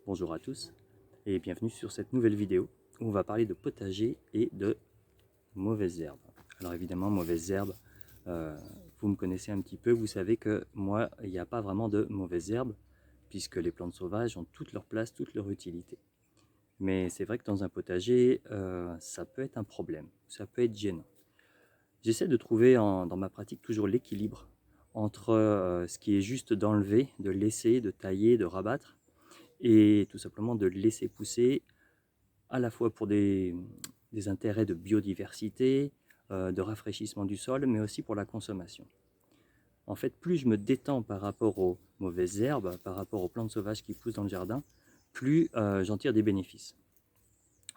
Bonjour à tous et bienvenue sur cette nouvelle vidéo où on va parler de potager et de mauvaises herbes. Alors évidemment, mauvaises herbes, vous me connaissez un petit peu, vous savez que moi, il n'y a pas vraiment de mauvaises herbes puisque les plantes sauvages ont toute leur place, toute leur utilité. Mais c'est vrai que dans un potager, ça peut être un problème, ça peut être gênant. J'essaie de trouver dans ma pratique toujours l'équilibre entre ce qui est juste d'enlever, de laisser, de tailler, de rabattre, et tout simplement de le laisser pousser à la fois pour des intérêts de biodiversité, de rafraîchissement du sol, mais aussi pour la consommation. En fait, plus je me détends par rapport aux mauvaises herbes, par rapport aux plantes sauvages qui poussent dans le jardin, plus j'en tire des bénéfices.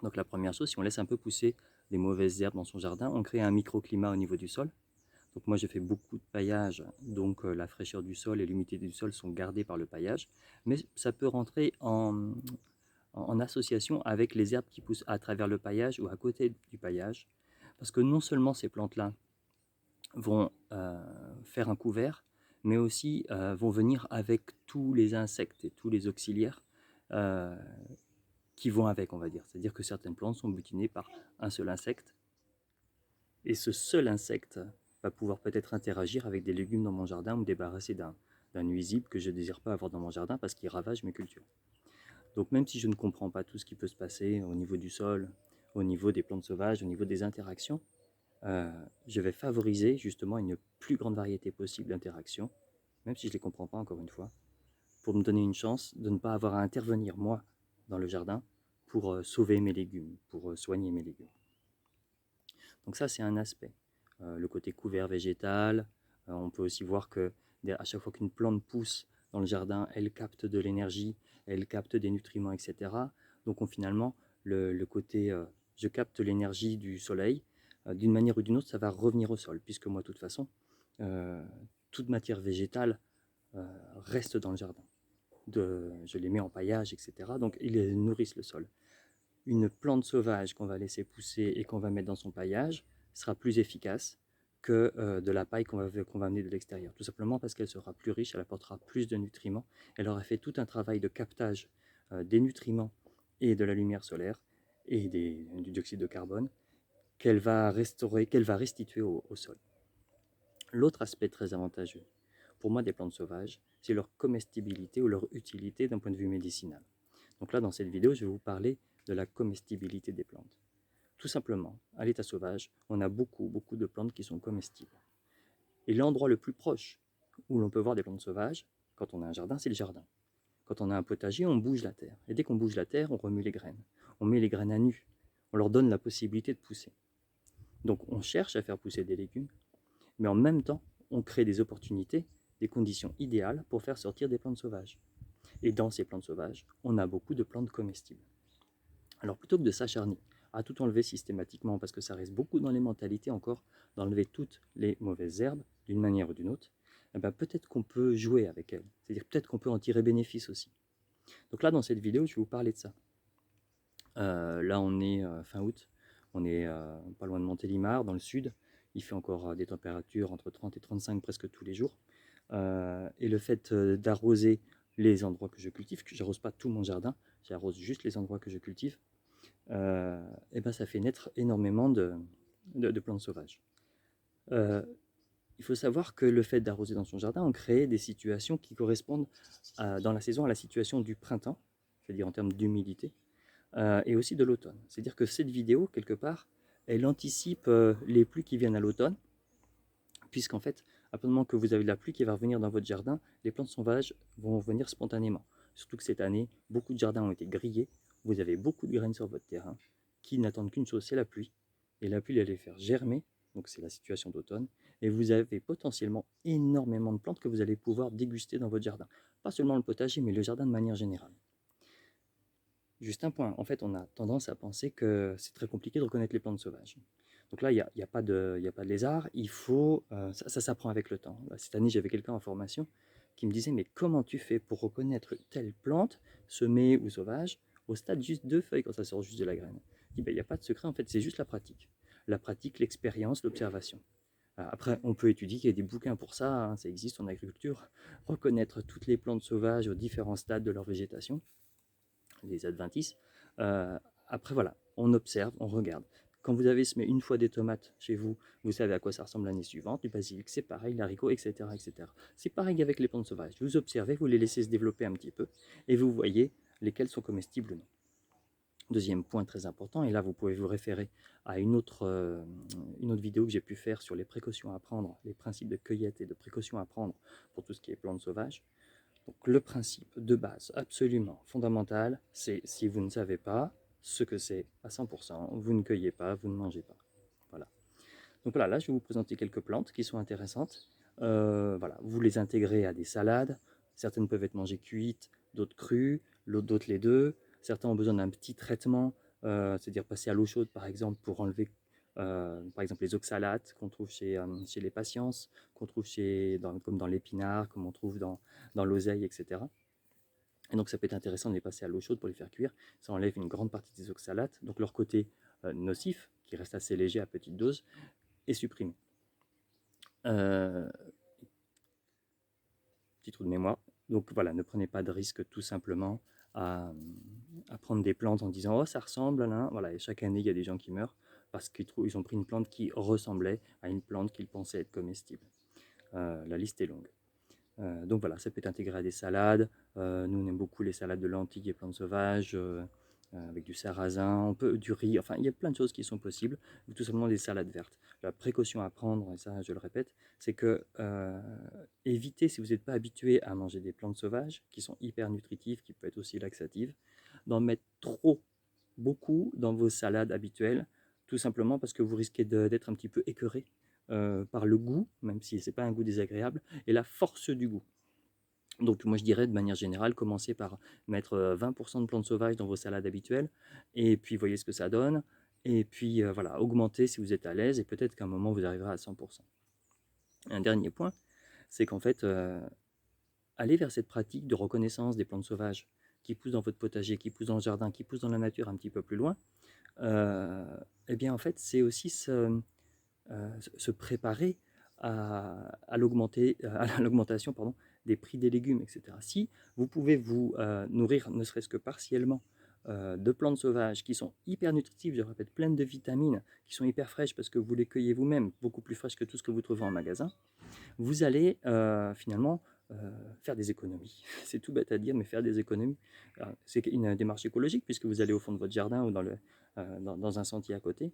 Donc la première chose, si on laisse un peu pousser des mauvaises herbes dans son jardin, on crée un microclimat au niveau du sol. Donc moi, j'ai fait beaucoup de paillage, donc la fraîcheur du sol et l'humidité du sol sont gardées par le paillage, mais ça peut rentrer en association avec les herbes qui poussent à travers le paillage ou à côté du paillage, parce que non seulement ces plantes-là vont faire un couvert, mais aussi vont venir avec tous les insectes et tous les auxiliaires euh, qui vont avec, on va dire. C'est-à-dire que certaines plantes sont butinées par un seul insecte, et ce seul insecte va pouvoir peut-être interagir avec des légumes dans mon jardin ou me débarrasser d'un nuisible que je ne désire pas avoir dans mon jardin parce qu'il ravage mes cultures. Donc même si je ne comprends pas tout ce qui peut se passer au niveau du sol, au niveau des plantes sauvages, au niveau des interactions, euh, je vais favoriser justement une plus grande variété possible d'interactions, même si je ne les comprends pas encore une fois, pour me donner une chance de ne pas avoir à intervenir moi dans le jardin pour sauver mes légumes, pour soigner mes légumes. Donc ça c'est un aspect. Le côté couvert végétal, on peut aussi voir que à chaque fois qu'une plante pousse dans le jardin, elle capte de l'énergie, elle capte des nutriments, etc. Donc finalement, le côté je capte l'énergie du soleil, d'une manière ou d'une autre, ça va revenir au sol, puisque moi, de toute façon, euh, toute matière végétale reste dans le jardin. Je les mets en paillage, etc. Donc ils nourrissent le sol. Une plante sauvage qu'on va laisser pousser et qu'on va mettre dans son paillage sera plus efficace que de la paille qu'on va amener de l'extérieur. Tout simplement parce qu'elle sera plus riche, elle apportera plus de nutriments, elle aura fait tout un travail de captage des nutriments et de la lumière solaire et du dioxyde de carbone qu'elle va restaurer, qu'elle va restituer au sol. L'autre aspect très avantageux pour moi des plantes sauvages, c'est leur comestibilité ou leur utilité d'un point de vue médicinal. Donc là, dans cette vidéo, je vais vous parler de la comestibilité des plantes. Tout simplement, à l'état sauvage, on a beaucoup de plantes qui sont comestibles. Et l'endroit le plus proche où l'on peut voir des plantes sauvages, quand on a un jardin, c'est le jardin. Quand on a un potager, on bouge la terre. Et dès qu'on bouge la terre, on remue les graines. On met les graines à nu. On leur donne la possibilité de pousser. Donc on cherche à faire pousser des légumes, mais en même temps, on crée des opportunités, des conditions idéales pour faire sortir des plantes sauvages. Et dans ces plantes sauvages, on a beaucoup de plantes comestibles. Alors plutôt que de s'acharner à tout enlever systématiquement, parce que ça reste beaucoup dans les mentalités encore, d'enlever toutes les mauvaises herbes d'une manière ou d'une autre, eh ben, peut-être qu'on peut jouer avec elles. C'est-à-dire peut-être qu'on peut en tirer bénéfice aussi. Donc là, dans cette vidéo, je vais vous parler de ça. Là, on est fin août, on est pas loin de Montélimar, dans le sud. Il fait encore des températures entre 30 et 35 presque tous les jours. Et le fait d'arroser les endroits que je cultive, que je n'arrose pas tout mon jardin, j'arrose juste les endroits que je cultive, et ben ça fait naître énormément de plantes sauvages. Il faut savoir que le fait d'arroser dans son jardin, on crée des situations qui correspondent dans la saison à la situation du printemps, c'est-à-dire en termes d'humidité, et aussi de l'automne. C'est-à-dire que cette vidéo, quelque part, elle anticipe les pluies qui viennent à l'automne, puisqu'en fait, à partir du moment que vous avez de la pluie qui va revenir dans votre jardin, les plantes sauvages vont venir spontanément. Surtout que cette année, beaucoup de jardins ont été grillés, vous avez beaucoup de graines sur votre terrain qui n'attendent qu'une chose, c'est la pluie. Et la pluie, elle les faire germer, donc c'est la situation d'automne, et vous avez potentiellement énormément de plantes que vous allez pouvoir déguster dans votre jardin. Pas seulement le potager, mais le jardin de manière générale. Juste un point, en fait, on a tendance à penser que c'est très compliqué de reconnaître les plantes sauvages. Donc là, il n'y a pas de lézard, ça s'apprend avec le temps. Cette année, j'avais quelqu'un en formation qui me disait, mais comment tu fais pour reconnaître telle plante, semée ou sauvage, au stade juste de feuilles quand ça sort juste de la graine? Je dis, ben, il n'y a pas de secret, en fait, c'est juste la pratique. La pratique, l'expérience, l'observation. Après, on peut étudier, il y a des bouquins pour ça, hein, ça existe en agriculture, reconnaître toutes les plantes sauvages aux différents stades de leur végétation. les adventices. Après voilà, on observe, on regarde. Quand vous avez semé une fois des tomates chez vous, vous savez à quoi ça ressemble l'année suivante. Du basilic, c'est pareil, l'haricot, etc., etc. C'est pareil avec les plantes sauvages. Vous observez, vous les laissez se développer un petit peu et vous voyez lesquelles sont comestibles ou non. Deuxième point très important, et là vous pouvez vous référer à une autre vidéo que j'ai pu faire sur les précautions à prendre, les principes de cueillette et de précautions à prendre pour tout ce qui est plantes sauvages. Donc le principe de base absolument fondamental, c'est si vous ne savez pas ce que c'est à 100%, vous ne cueillez pas, vous ne mangez pas. Voilà. Donc voilà, là je vais vous présenter quelques plantes qui sont intéressantes. Voilà, vous les intégrez à des salades. Certaines peuvent être mangées cuites, d'autres crues, d'autres les deux. Certains ont besoin d'un petit traitement, c'est-à-dire passer à l'eau chaude par exemple pour enlever par exemple les oxalates qu'on trouve chez les patiences, qu'on trouve comme dans l'épinard, comme on trouve dans l'oseille, etc. Et donc ça peut être intéressant de les passer à l'eau chaude pour les faire cuire. Ça enlève une grande partie des oxalates, donc leur côté nocif, qui reste assez léger à petite dose, est supprimé. Petit trou de mémoire. Donc voilà, ne prenez pas de risque tout simplement à prendre des plantes en disant « Oh, ça ressemble là ». Voilà, et chaque année, il y a des gens qui meurent parce qu'ils ont pris une plante qui ressemblait à une plante qu'ils pensaient être comestible. La liste est longue. Donc voilà, ça peut être intégré à des salades. Nous, on aime beaucoup les salades de lentilles et plantes sauvages, avec du sarrasin, du riz. Enfin, il y a plein de choses qui sont possibles, ou tout simplement des salades vertes. La précaution à prendre, et ça je le répète, c'est que évitez, si vous n'êtes pas habitué à manger des plantes sauvages, qui sont hyper nutritives, qui peuvent être aussi laxatives, d'en mettre beaucoup dans vos salades habituelles, tout simplement parce que vous risquez d'être un petit peu écœuré par le goût, même si ce n'est pas un goût désagréable, et la force du goût. Donc moi je dirais de manière générale, commencez par mettre 20% de plantes sauvages dans vos salades habituelles, et puis voyez ce que ça donne, et puis voilà, augmentez si vous êtes à l'aise, et peut-être qu'à un moment vous arriverez à 100%. Un dernier point, c'est qu'en fait, allez vers cette pratique de reconnaissance des plantes sauvages qui poussent dans votre potager, qui poussent dans le jardin, qui poussent dans la nature un petit peu plus loin, eh bien en fait c'est aussi se préparer à l'augmentation des prix des légumes, etc. Si vous pouvez vous nourrir, ne serait-ce que partiellement, de plantes sauvages qui sont hyper nutritives, je répète, pleines de vitamines, qui sont hyper fraîches parce que vous les cueillez vous-même, beaucoup plus fraîches que tout ce que vous trouvez en magasin, vous allez finalement faire des économies. C'est tout bête à dire, mais faire des économies, c'est une démarche écologique puisque vous allez au fond de votre jardin ou dans un sentier à côté.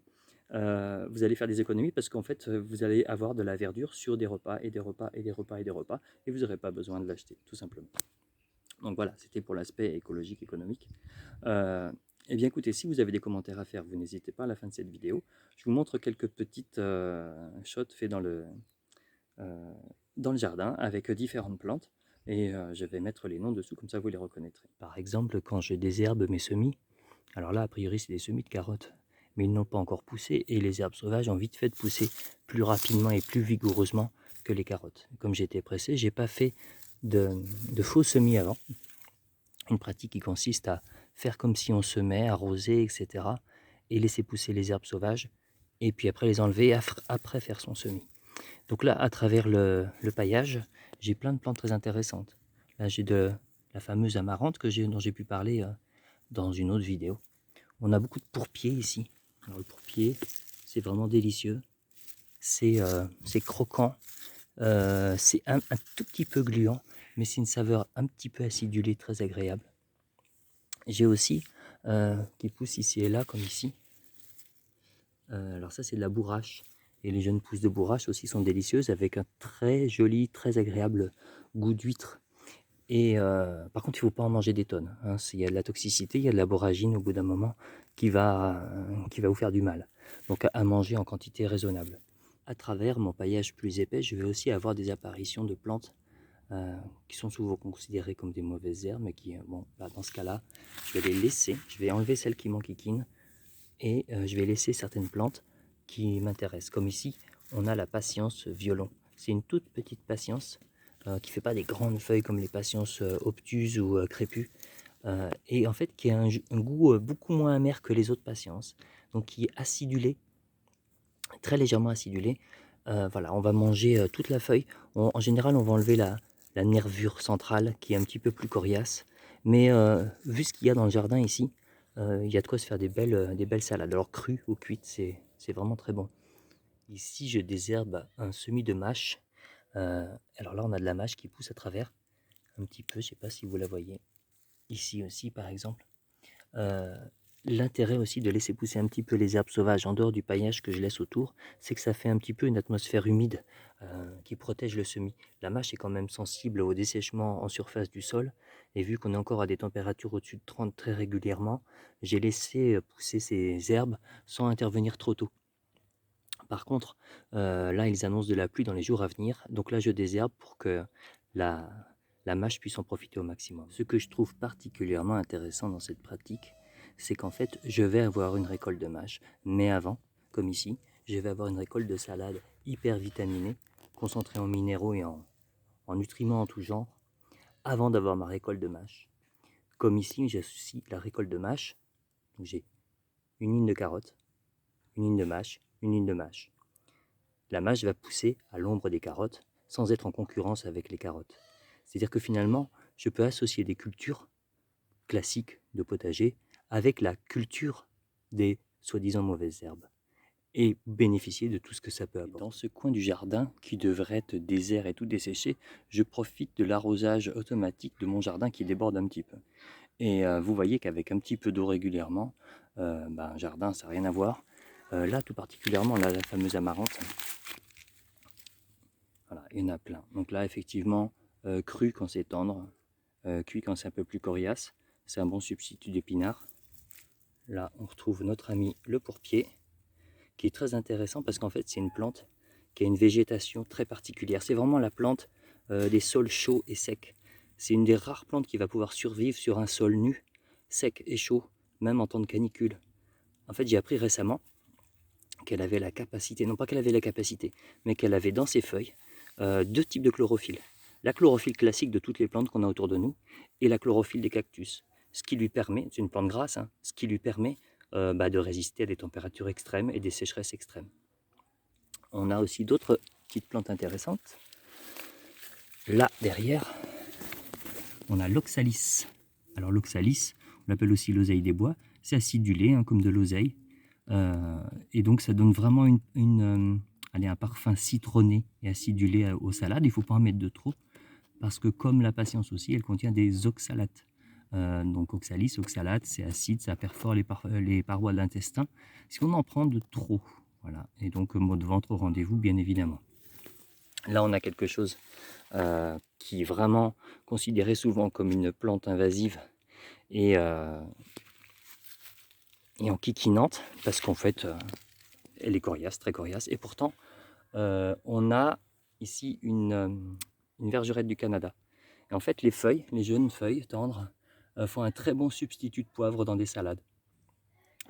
Vous allez faire des économies parce qu'en fait, vous allez avoir de la verdure sur des repas et des repas et des repas et des repas et vous n'aurez pas besoin de l'acheter, tout simplement. Donc voilà, c'était pour l'aspect écologique, économique. Eh bien écoutez, si vous avez des commentaires à faire, vous n'hésitez pas à la fin de cette vidéo. Je vous montre quelques petites shots faits dans le jardin avec différentes plantes et je vais mettre les noms dessous, comme ça vous les reconnaîtrez. Par exemple, quand je désherbe mes semis, alors là, a priori, c'est des semis de carottes, mais ils n'ont pas encore poussé et les herbes sauvages ont vite fait de pousser plus rapidement et plus vigoureusement que les carottes. Comme j'étais pressé, j'ai pas fait de faux semis avant. Une pratique qui consiste à faire comme si on semait, arroser, etc. et laisser pousser les herbes sauvages et puis après les enlever après faire son semis. Donc là, à travers le paillage, j'ai plein de plantes très intéressantes. Là, j'ai de la fameuse amarante dont j'ai pu parler dans une autre vidéo. On a beaucoup de pourpier ici. Alors le pourpier, c'est vraiment délicieux. C'est croquant. C'est un tout petit peu gluant, mais c'est une saveur un petit peu acidulée, très agréable. J'ai aussi, qui pousse ici et là, comme ici. Alors ça, c'est de la bourrache. Et les jeunes pousses de bourrache aussi sont délicieuses, avec un très joli, très agréable goût d'huître. Et par contre, il ne faut pas en manger des tonnes. Hein. Il y a de la toxicité, il y a de la borragine au bout d'un moment qui va vous faire du mal. Donc à manger en quantité raisonnable. À travers mon paillage plus épais, je vais aussi avoir des apparitions de plantes qui sont souvent considérées comme des mauvaises herbes, mais qui, bon, là, dans ce cas-là, je vais les laisser. Je vais enlever celles qui m'enquiquinent et je vais laisser certaines plantes qui m'intéressent. Comme ici, on a la patience violon. C'est une toute petite patience qui ne fait pas des grandes feuilles comme les patiences obtuses ou crépus, et en fait qui a un goût beaucoup moins amer que les autres patiences, donc qui est acidulé, très légèrement acidulé. Voilà, on va manger toute la feuille. En général, on va enlever la nervure centrale qui est un petit peu plus coriace, Mais vu ce qu'il y a dans le jardin ici, il y a de quoi se faire des belles salades. Alors crues ou cuites, c'est vraiment très bon. Ici, je désherbe un semis de mâche. Alors là, on a de la mâche qui pousse à travers un petit peu. Je ne sais pas si vous la voyez. Ici aussi, par exemple. L'intérêt aussi de laisser pousser un petit peu les herbes sauvages en dehors du paillage que je laisse autour, c'est que ça fait un petit peu une atmosphère humide qui protège le semis. La mâche est quand même sensible au dessèchement en surface du sol, et vu qu'on est encore à des températures au-dessus de 30 très régulièrement, j'ai laissé pousser ces herbes sans intervenir trop tôt. Par contre, là ils annoncent de la pluie dans les jours à venir, donc là je désherbe pour que la, la mâche puisse en profiter au maximum. Ce que je trouve particulièrement intéressant dans cette pratique, c'est qu'en fait, je vais avoir une récolte de mâche, mais avant, comme ici, je vais avoir une récolte de salade hyper vitaminée, concentrée en minéraux et en nutriments en tout genre, avant d'avoir ma récolte de mâche. Comme ici, j'associe la récolte de mâche, donc j'ai une ligne de carottes, une ligne de mâche, une ligne de mâche. La mâche va pousser à l'ombre des carottes, sans être en concurrence avec les carottes. C'est-à-dire que finalement, je peux associer des cultures classiques de potager avec la culture des soi-disant mauvaises herbes et bénéficier de tout ce que ça peut apporter. Dans ce coin du jardin qui devrait être désert et tout desséché, je profite de l'arrosage automatique de mon jardin qui déborde un petit peu. Et vous voyez qu'avec un petit peu d'eau régulièrement, un jardin ça n'a rien à voir. Là tout particulièrement on a la fameuse amarante. Voilà, il y en a plein. Donc là effectivement, cru quand c'est tendre, cuit quand c'est un peu plus coriace, c'est un bon substitut d'épinards. Là, on retrouve notre ami le pourpier, qui est très intéressant parce qu'en fait, c'est une plante qui a une végétation très particulière. C'est vraiment la plante des sols chauds et secs. C'est une des rares plantes qui va pouvoir survivre sur un sol nu, sec et chaud, même en temps de canicule. En fait, j'ai appris récemment qu'elle avait la capacité, non pas qu'elle avait la capacité, mais qu'elle avait dans ses feuilles deux types de chlorophylle. La chlorophylle classique de toutes les plantes qu'on a autour de nous et la chlorophylle des cactus. Ce qui lui permet, c'est une plante grasse, hein, ce qui lui permet de résister à des températures extrêmes et des sécheresses extrêmes. On a aussi d'autres petites plantes intéressantes. Là, derrière, on a l'oxalis. Alors l'oxalis, on l'appelle aussi l'oseille des bois, c'est acidulé, hein, comme de l'oseille. Et donc ça donne vraiment un parfum citronné et acidulé aux salades. Il ne faut pas en mettre de trop, parce que comme la patience aussi, elle contient des oxalates. Donc oxalis, oxalate, c'est acide, ça perfore les parois de l'intestin. Si on en prend de trop, voilà. Et donc maux de ventre au rendez-vous, bien évidemment. Là, on a quelque chose qui est vraiment considéré souvent comme une plante invasive et enquiquinante, parce qu'en fait, elle est coriace, très coriace. Et pourtant, on a ici une vergerette du Canada. Et en fait, les feuilles, les jeunes feuilles tendres, font un très bon substitut de poivre dans des salades.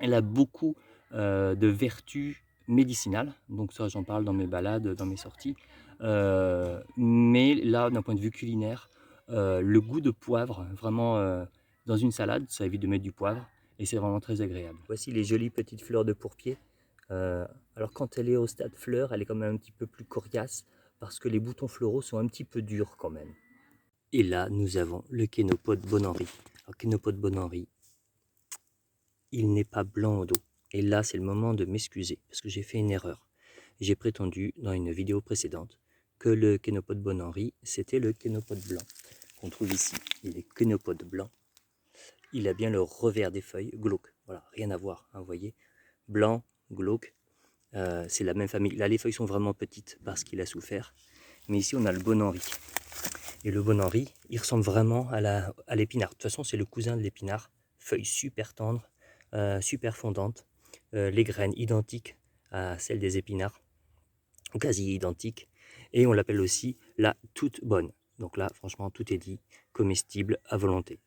Elle a beaucoup de vertus médicinales, donc ça j'en parle dans mes balades, dans mes sorties. Mais là, d'un point de vue culinaire, le goût de poivre, vraiment dans une salade, ça évite de mettre du poivre et c'est vraiment très agréable. Voici les jolies petites fleurs de pourpier. Alors quand elle est au stade fleur, elle est quand même un petit peu plus coriace parce que les boutons floraux sont un petit peu durs quand même. Et là, nous avons le Chénopode Bon-Henri. Alors, Chénopode Bon-Henri, il n'est pas blanc au dos. Et là, c'est le moment de m'excuser, parce que j'ai fait une erreur. J'ai prétendu, dans une vidéo précédente, que le Chénopode Bon-Henri, c'était le Chénopode blanc, qu'on trouve ici. Il est Chénopode blanc. Il a bien le revers des feuilles, glauque. Voilà, rien à voir, hein, vous voyez. Blanc, glauque, c'est la même famille. Là, les feuilles sont vraiment petites, parce qu'il a souffert. Mais ici, on a le Bon-Henri. Et le Bon-Henri, il ressemble vraiment à l'épinard. De toute façon, c'est le cousin de l'épinard. Feuilles super tendres, super fondantes. Les graines identiques à celles des épinards, ou quasi identiques. Et on l'appelle aussi la toute bonne. Donc là, franchement, tout est dit, comestible à volonté.